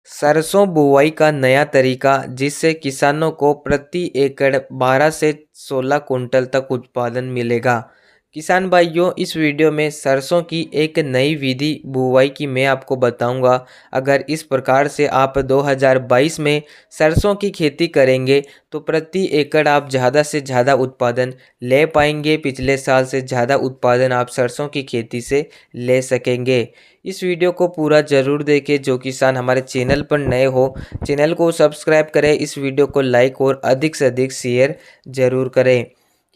सरसों बुवाई का नया तरीका जिससे किसानों को प्रति एकड़ 12 से 16 कुंटल तक उत्पादन मिलेगा। किसान भाइयों, इस वीडियो में सरसों की एक नई विधि बुवाई की मैं आपको बताऊंगा। अगर इस प्रकार से आप 2022 में सरसों की खेती करेंगे तो प्रति एकड़ आप ज़्यादा से ज़्यादा उत्पादन ले पाएंगे। पिछले साल से ज़्यादा उत्पादन आप सरसों की खेती से ले सकेंगे। इस वीडियो को पूरा ज़रूर देखें। जो किसान हमारे चैनल पर नए हो, चैनल को सब्सक्राइब करें, इस वीडियो को लाइक और अधिक से अधिक शेयर ज़रूर करें।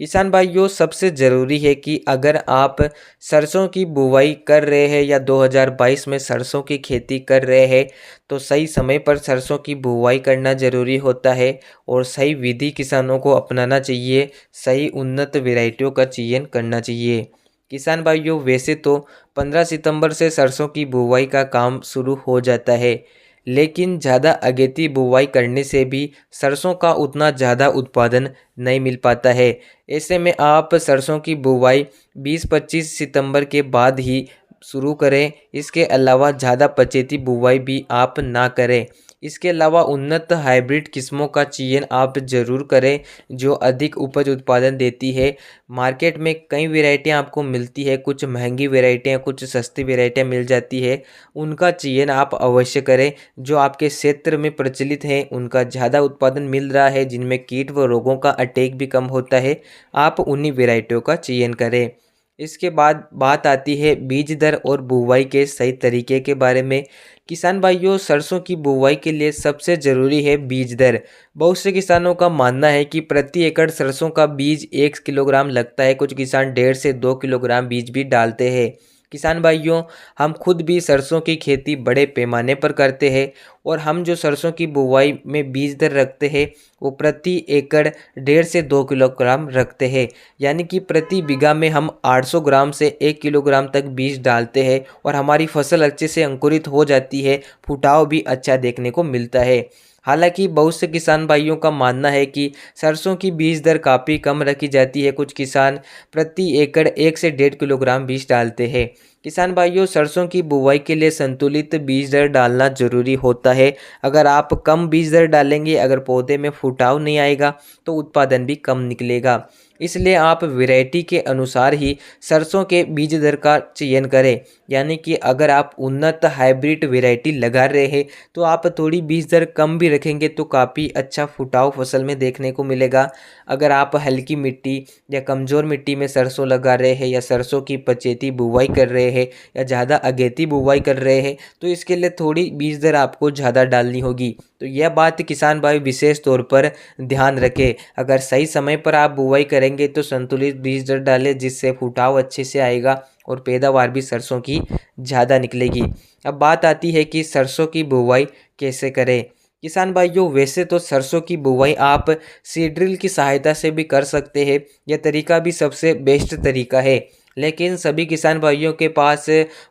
किसान भाइयों, सबसे ज़रूरी है कि अगर आप सरसों की बुवाई कर रहे हैं या 2022 में सरसों की खेती कर रहे हैं तो सही समय पर सरसों की बुवाई करना ज़रूरी होता है और सही विधि किसानों को अपनाना चाहिए। सही उन्नत वैरायटियों का चयन करना चाहिए। किसान भाइयों, वैसे तो 15 सितंबर से सरसों की बुवाई का काम शुरू हो जाता है, लेकिन ज़्यादा अगेती बुवाई करने से भी सरसों का उतना ज़्यादा उत्पादन नहीं मिल पाता है। ऐसे में आप सरसों की बुवाई 20-25 सितंबर के बाद ही शुरू करें। इसके अलावा ज़्यादा पचेती बुवाई भी आप ना करें। इसके अलावा उन्नत हाइब्रिड किस्मों का चयन आप ज़रूर करें जो अधिक उपज उत्पादन देती है। मार्केट में कई वैरायटियां आपको मिलती है, कुछ महंगी वैरायटियां, कुछ सस्ती वैरायटियां मिल जाती है। उनका चयन आप अवश्य करें। जो आपके क्षेत्र में प्रचलित है, उनका ज़्यादा उत्पादन मिल रहा है, जिनमें कीट व रोगों का अटैक भी कम होता है, आप उन्हीं वैरायटियों का चयन करें। इसके बाद बात आती है बीज दर और बुवाई के सही तरीके के बारे में। किसान भाइयों, सरसों की बुवाई के लिए सबसे ज़रूरी है बीज दर। बहुत से किसानों का मानना है कि प्रति एकड़ सरसों का बीज 1 किलोग्राम लगता है। कुछ किसान 1.5 से 2 किलोग्राम बीज भी डालते हैं। किसान भाइयों, हम खुद भी सरसों की खेती बड़े पैमाने पर करते हैं और हम जो सरसों की बुवाई में बीज दर रखते हैं वो प्रति एकड़ 1.5 से 2 किलोग्राम रखते हैं। यानी कि प्रति बीघा में हम 800 ग्राम से 1 किलोग्राम तक बीज डालते हैं और हमारी फसल अच्छे से अंकुरित हो जाती है। फुटाव भी अच्छा देखने को मिलता है। हालांकि बहुत से किसान भाइयों का मानना है कि सरसों की बीज दर काफ़ी कम रखी जाती है। कुछ किसान प्रति एकड़ 1 से 1.5 किलोग्राम बीज डालते हैं। किसान भाइयों, सरसों की बुवाई के लिए संतुलित बीज दर डालना जरूरी होता है। अगर आप कम बीज दर डालेंगे, अगर पौधे में फुटाव नहीं आएगा तो उत्पादन भी कम निकलेगा। इसलिए आप वैरायटी के अनुसार ही सरसों के बीज दर का चयन करें। यानी कि अगर आप उन्नत हाइब्रिड वैरायटी लगा रहे हैं तो आप थोड़ी बीज दर कम भी रखेंगे तो काफ़ी अच्छा फुटाव फसल में देखने को मिलेगा। अगर आप हल्की मिट्टी या कमज़ोर मिट्टी में सरसों लगा रहे हैं या सरसों की पचेती बुवाई कर रहे हैं या ज़्यादा अगेती बुवाई कर रहे हैं तो इसके लिए थोड़ी बीज दर आपको ज़्यादा डालनी होगी। तो यह बात किसान भाई विशेष तौर पर ध्यान रखें। अगर सही समय पर आप बुवाई करेंगे तो संतुलित बीज दर डालें, जिससे फुटाव अच्छे से आएगा और पैदावार भी सरसों की ज़्यादा निकलेगी। अब बात आती है कि सरसों की बुवाई कैसे करें। किसान भाइयों, वैसे तो सरसों की बुवाई आप सीड ड्रिल की सहायता से भी कर सकते हैं। यह तरीका भी सबसे बेस्ट तरीका है, लेकिन सभी किसान भाइयों के पास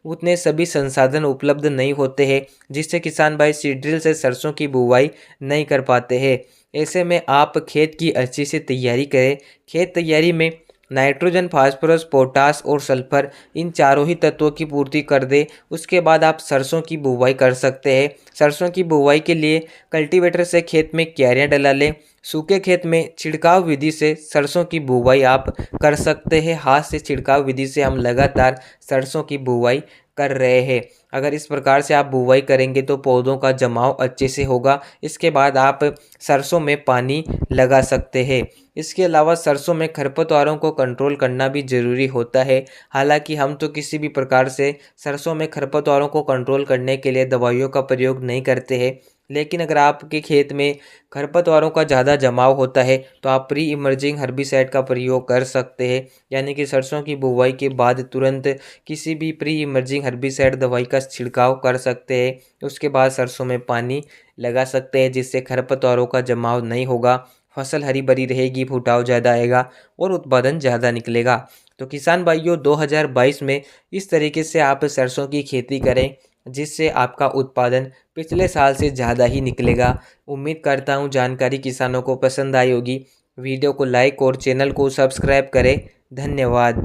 उतने सभी संसाधन उपलब्ध नहीं होते हैं, जिससे किसान भाई सीड ड्रिल से सरसों की बुवाई नहीं कर पाते हैं। ऐसे में आप खेत की अच्छी से तैयारी करें। खेत तैयारी में नाइट्रोजन, फास्फोरस, पोटास और सल्फर, इन चारों ही तत्वों की पूर्ति कर दे। उसके बाद आप सरसों की बुवाई कर सकते हैं। सरसों की बुवाई के लिए कल्टीवेटर से खेत में क्यारियां डला लें। सूखे खेत में छिड़काव विधि से सरसों की बुवाई आप कर सकते हैं। हाथ से छिड़काव विधि से हम लगातार सरसों की बुवाई कर रहे हैं। अगर इस प्रकार से आप बुवाई करेंगे तो पौधों का जमाव अच्छे से होगा। इसके बाद आप सरसों में पानी लगा सकते हैं। इसके अलावा सरसों में खरपतवारों को कंट्रोल करना भी ज़रूरी होता है। हालांकि हम तो किसी भी प्रकार से सरसों में खरपतवारों को कंट्रोल करने के लिए दवाइयों का प्रयोग नहीं करते हैं, लेकिन अगर आपके खेत में खरपतवारों का ज़्यादा जमाव होता है तो आप प्री इमर्जिंग हर्बिसाइड का प्रयोग कर सकते हैं। यानी कि सरसों की बुवाई के बाद तुरंत किसी भी प्री इमर्जिंग हर्बिसाइड दवाई का छिड़काव कर सकते हैं। उसके बाद सरसों में पानी लगा सकते हैं, जिससे खरपतवारों का जमाव नहीं होगा। फसल हरी भरी रहेगी, फुटाव ज़्यादा आएगा और उत्पादन ज़्यादा निकलेगा। तो किसान भाइयों, 2022 में इस तरीके से आप सरसों की खेती करें, जिससे आपका उत्पादन पिछले साल से ज़्यादा ही निकलेगा। उम्मीद करता हूँ जानकारी किसानों को पसंद आई होगी। वीडियो को लाइक और चैनल को सब्सक्राइब करें। धन्यवाद।